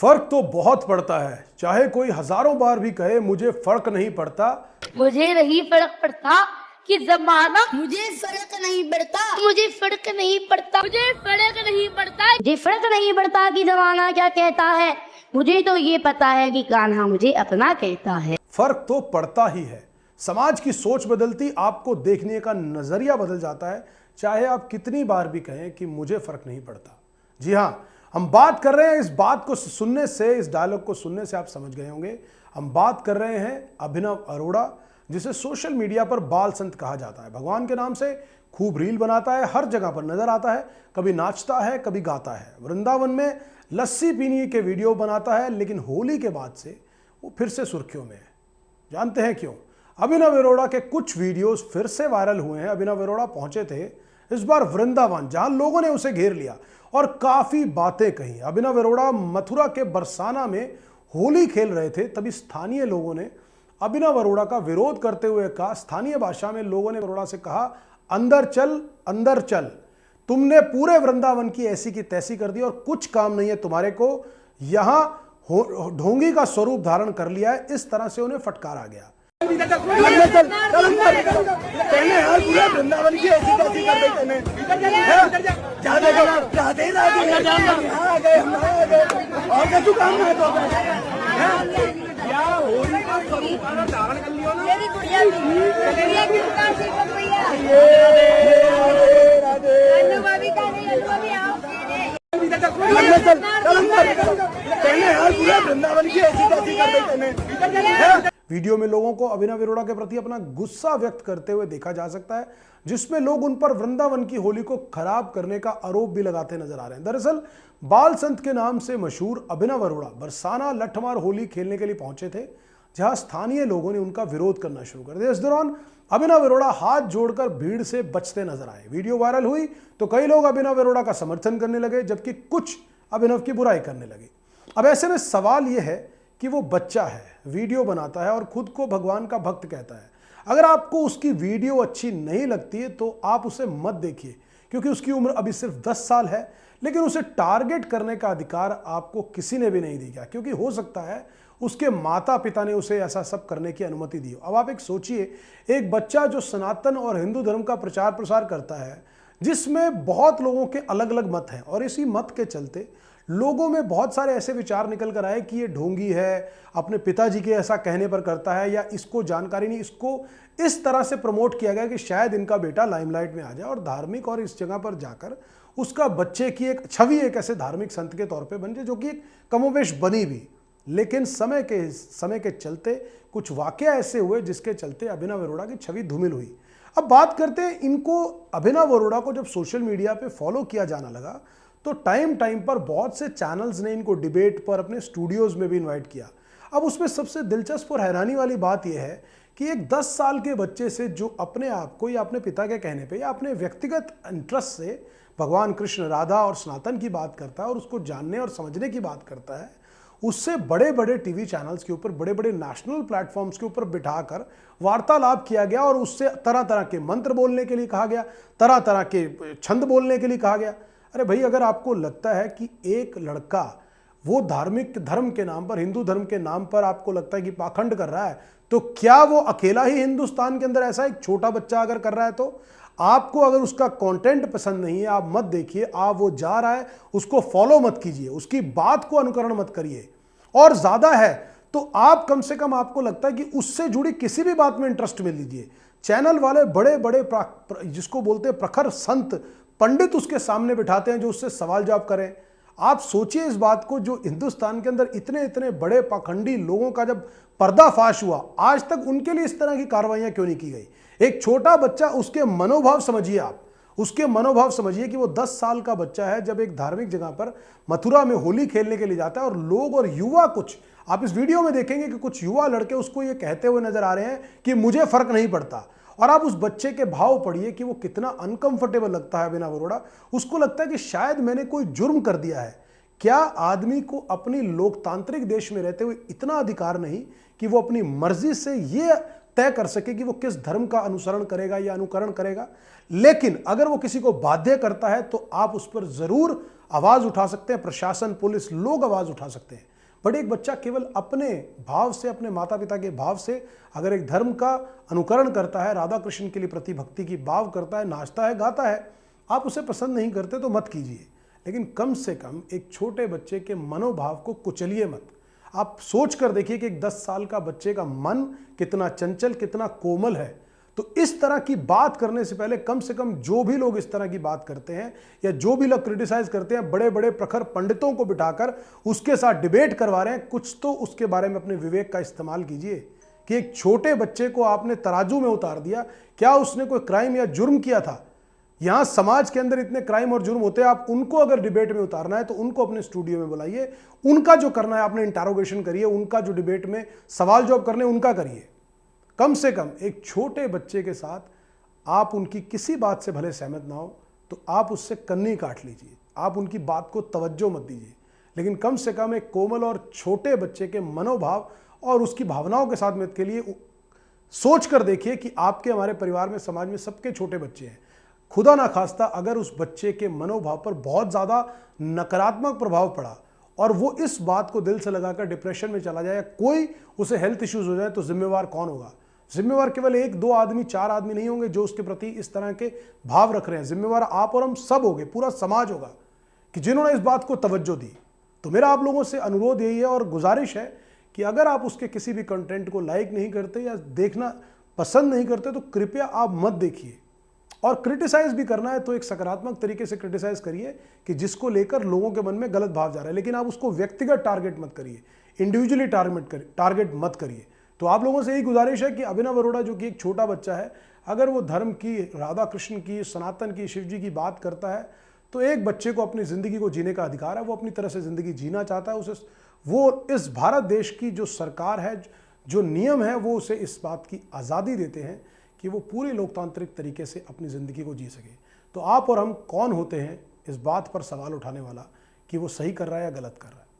फर्क तो बहुत पड़ता है, चाहे कोई हजारों बार भी कहे मुझे फर्क नहीं पड़ता। मुझे नहीं फर्क पड़ता कि जमाना, मुझे फर्क नहीं पड़ता, मुझे फर्क नहीं पड़ता, मुझे फर्क नहीं पड़ता, मुझे फर्क नहीं पड़ता कि जमाना क्या कहता है। मुझे तो ये पता है कि कान्हा मुझे अपना कहता है। फर्क तो पड़ता ही है। समाज की सोच बदलती, आपको देखने का नजरिया बदल जाता है, चाहे आप कितनी बार भी कहें कि मुझे फर्क नहीं पड़ता। जी हाँ, हम बात कर रहे हैं, इस बात को सुनने से, इस डायलॉग को सुनने से आप समझ गए होंगे, हम बात कर रहे हैं अभिनव अरोड़ा, जिसे सोशल मीडिया पर बाल संत कहा जाता है। भगवान के नाम से खूब रील बनाता है, हर जगह पर नजर आता है, कभी नाचता है, कभी गाता है, वृंदावन में लस्सी पीने के वीडियो बनाता है, लेकिन होली के बाद से वो फिर से सुर्खियों में है। जानते हैं क्यों? अभिनव अरोड़ा के कुछ वीडियोस फिर से वायरल हुए हैं। अभिनव अरोड़ा पहुंचे थे इस बार वृंदावन, जहां लोगों ने उसे घेर लिया और काफी बातें कही। अभिनव अरोड़ा मथुरा के बरसाना में होली खेल रहे थे, तभी स्थानीय लोगों ने अभिनव अरोड़ा का विरोध करते हुए कहा, स्थानीय भाषा में लोगों ने अरोड़ा से कहा, अंदर चल, अंदर चल, तुमने पूरे वृंदावन की ऐसी की तैसी कर दी और कुछ काम नहीं है तुम्हारे को, यहां ढोंगी का स्वरूप धारण कर लिया है। इस तरह से उन्हें फटकारा गया। पूरा वृंदावन की ऐसी तैसी कर दी और क्या तू काम है तो होली का स्वरूप धारण कर लियो ना। पूरा वृंदावन की ऐसी तैसी कर दी। वीडियो में लोगों को अभिनव अरोड़ा के प्रति अपना गुस्सा व्यक्त करते हुए देखा जा सकता है, जिसमें लोग उन पर वृंदावन की होली को खराब करने का आरोप भी लगाते नजर आ रहे हैं। दरअसल बाल संत के नाम से मशहूर अभिनव अरोड़ा बरसाना लठमार होली खेलने के लिए पहुंचे थे, जहां स्थानीय लोगों ने उनका विरोध करना शुरू कर दिया। इस दौरान अभिनव अरोड़ा हाथ जोड़कर भीड़ से बचते नजर आए। वीडियो वायरल हुई तो कई लोग अभिनव अरोड़ा का समर्थन करने लगे, जबकि कुछ अभिनव की बुराई करने लगे। अब ऐसे में सवाल यह है कि वो बच्चा है, वीडियो बनाता है और खुद को भगवान का भक्त कहता है। अगर आपको उसकी वीडियो अच्छी नहीं लगती है तो आप उसे मत देखिए, क्योंकि उसकी उम्र अभी सिर्फ 10 साल है, लेकिन उसे टारगेट करने का अधिकार आपको किसी ने भी नहीं दिया, क्योंकि हो सकता है उसके माता पिता ने उसे ऐसा सब करने की अनुमति दी। अब आप एक सोचिए, एक बच्चा जो सनातन और हिंदू धर्म का प्रचार प्रसार करता है, जिसमें बहुत लोगों के अलग अलग मत हैं, और इसी मत के चलते लोगों में बहुत सारे ऐसे विचार निकल कर आए कि ये ढोंगी है, अपने पिताजी के ऐसा कहने पर करता है, या इसको जानकारी नहीं, इसको इस तरह से प्रमोट किया गया कि शायद इनका बेटा लाइमलाइट में आ जाए और धार्मिक और इस जगह पर जाकर उसका बच्चे की एक छवि एक ऐसे धार्मिक संत के तौर पे बन जाए, जो कि एक कमोबेश बनी भी। लेकिन समय के चलते कुछ वाकया ऐसे हुए जिसके चलते अभिनव अरोड़ा की छवि धूमिल हुई। अब बात करते हैं इनको, अभिनव अरोड़ा को जब सोशल मीडिया पे फॉलो किया जाना लगा तो टाइम पर बहुत से चैनल्स ने इनको डिबेट पर अपने स्टूडियोज में भी इनवाइट किया। अब उसमें सबसे दिलचस्प और हैरानी वाली बात यह है कि एक 10 साल के बच्चे से जो अपने आप को या अपने पिता के कहने पे या अपने व्यक्तिगत इंटरेस्ट से भगवान कृष्ण, राधा और सनातन की बात करता है और उसको जानने और समझने की बात करता है, उससे बड़े बड़े टीवी चैनल्स के ऊपर, बड़े बड़े नेशनल प्लेटफॉर्म्स के ऊपर बिठाकर वार्तालाप किया गया और उससे तरह तरह के मंत्र बोलने के लिए कहा गया, तरह तरह के छंद बोलने के लिए कहा गया। अरे भाई, अगर आपको लगता है कि एक लड़का वो धार्मिक धर्म के नाम पर, हिंदू धर्म के नाम पर आपको लगता है कि पाखंड कर रहा है, तो क्या वो अकेला ही हिंदुस्तान के अंदर ऐसा एक छोटा बच्चा अगर कर रहा है तो आपको अगर उसका कंटेंट पसंद नहीं है, आप मत देखिए। आप वो जा रहा है उसको फॉलो मत कीजिए, उसकी बात को अनुकरण मत करिए, और ज्यादा है तो आप कम से कम आपको लगता है कि उससे जुड़ी किसी भी बात में इंटरेस्ट में लीजिए। चैनल वाले बड़े बड़े जिसको बोलते हैं प्रखर संत, पंडित उसके सामने बिठाते हैं जो उससे सवाल जवाब करें। आप सोचिए इस बात को, जो हिंदुस्तान के अंदर इतने इतने बड़े पाखंडी लोगों का जब पर्दाफाश हुआ, आज तक उनके लिए इस तरह की कार्रवाइयां क्यों नहीं की गई? एक छोटा बच्चा, उसके मनोभाव समझिए, आप उसके मनोभाव समझिए कि वो 10 साल का बच्चा है, जब एक धार्मिक जगह पर मथुरा में होली खेलने के लिए जाता है और लोग और युवा, कुछ आप इस वीडियो में देखेंगे कि कुछ युवा लड़के उसको ये कहते हुए नजर आ रहे हैं कि मुझे फर्क नहीं पड़ता। और आप उस बच्चे के भाव पढ़िए कि वो कितना अनकंफर्टेबल लगता है अभिनव अरोड़ा। उसको लगता है कि शायद मैंने कोई जुर्म कर दिया है। क्या आदमी को अपनी लोकतांत्रिक देश में रहते हुए इतना अधिकार नहीं कि वो अपनी मर्जी से ये तय कर सके कि वो किस धर्म का अनुसरण करेगा या अनुकरण करेगा? लेकिन अगर वो किसी को बाध्य करता है तो आप उस पर जरूर आवाज उठा सकते हैं, प्रशासन, पुलिस, लोग आवाज उठा सकते हैं। बट एक बच्चा केवल अपने भाव से, अपने माता पिता के भाव से अगर एक धर्म का अनुकरण करता है, राधा कृष्ण के लिए प्रति भक्ति की भाव करता है, नाचता है, गाता है, आप उसे पसंद नहीं करते तो मत कीजिए, लेकिन कम से कम एक छोटे बच्चे के मनोभाव को कुचलिए मत। आप सोच कर देखिए कि एक 10 साल का बच्चे का मन कितना चंचल, कितना कोमल है। तो इस तरह की बात करने से पहले कम से कम जो भी लोग इस तरह की बात करते हैं या जो भी लोग क्रिटिसाइज करते हैं, बड़े बड़े प्रखर पंडितों को बिठाकर उसके साथ डिबेट करवा रहे हैं, कुछ तो उसके बारे में अपने विवेक का इस्तेमाल कीजिए कि एक छोटे बच्चे को आपने तराजू में उतार दिया, क्या उसने कोई क्राइम या जुर्म किया था? यहां समाज के अंदर इतने क्राइम और जुर्म होते हैं, आप उनको अगर डिबेट में उतारना है तो उनको अपने स्टूडियो में बुलाइए, उनका जो करना है आपने इंटरोगेशन करिए, उनका जो डिबेट में सवाल जवाब करने उनका करिए। कम से कम एक छोटे बच्चे के साथ आप उनकी किसी बात से भले सहमत ना हो तो आप उससे कन्नी काट लीजिए, आप उनकी बात को तवज्जो मत दीजिए, लेकिन कम से कम एक कोमल और छोटे बच्चे के मनोभाव और उसकी भावनाओं के साथ में के लिए सोच कर देखिए कि आपके, हमारे परिवार में, समाज में सबके छोटे बच्चे हैं। खुदा ना खास्ता अगर उस बच्चे के मनोभाव पर बहुत ज़्यादा नकारात्मक प्रभाव पड़ा और वो इस बात को दिल से लगाकर डिप्रेशन में चला जाए, कोई उसे हेल्थ इश्यूज हो जाए, तो जिम्मेवार कौन होगा? जिम्मेवार केवल 1, 2 आदमी, 4 आदमी नहीं होंगे जो उसके प्रति इस तरह के भाव रख रहे हैं। जिम्मेवार आप और हम सब होंगे, पूरा समाज होगा कि जिन्होंने इस बात को तवज्जो दी। तो मेरा आप लोगों से अनुरोध यही है और गुजारिश है कि अगर आप उसके किसी भी कंटेंट को लाइक नहीं करते या देखना पसंद नहीं करते तो कृपया आप मत देखिए, और क्रिटिसाइज भी करना है तो एक सकारात्मक तरीके से क्रिटिसाइज करिए कि जिसको लेकर लोगों के मन में गलत भाव जा रहा है, लेकिन आप उसको व्यक्तिगत टारगेट मत करिए, इंडिविजुअली टारगेट मत करिए। तो आप लोगों से यही गुजारिश है कि अभिनव अरोड़ा जो कि एक छोटा बच्चा है, अगर वो धर्म की, राधा कृष्ण की, सनातन की, शिव जी की बात करता है तो एक बच्चे को अपनी ज़िंदगी को जीने का अधिकार है, वो अपनी तरह से ज़िंदगी जीना चाहता है, उसे वो इस भारत देश की जो सरकार है, जो नियम है, वो उसे इस बात की आज़ादी देते हैं कि वो पूरी लोकतांत्रिक तरीके से अपनी ज़िंदगी को जी सके। तो आप और हम कौन होते हैं इस बात पर सवाल उठाने वाला कि वो सही कर रहा है या गलत कर रहा है?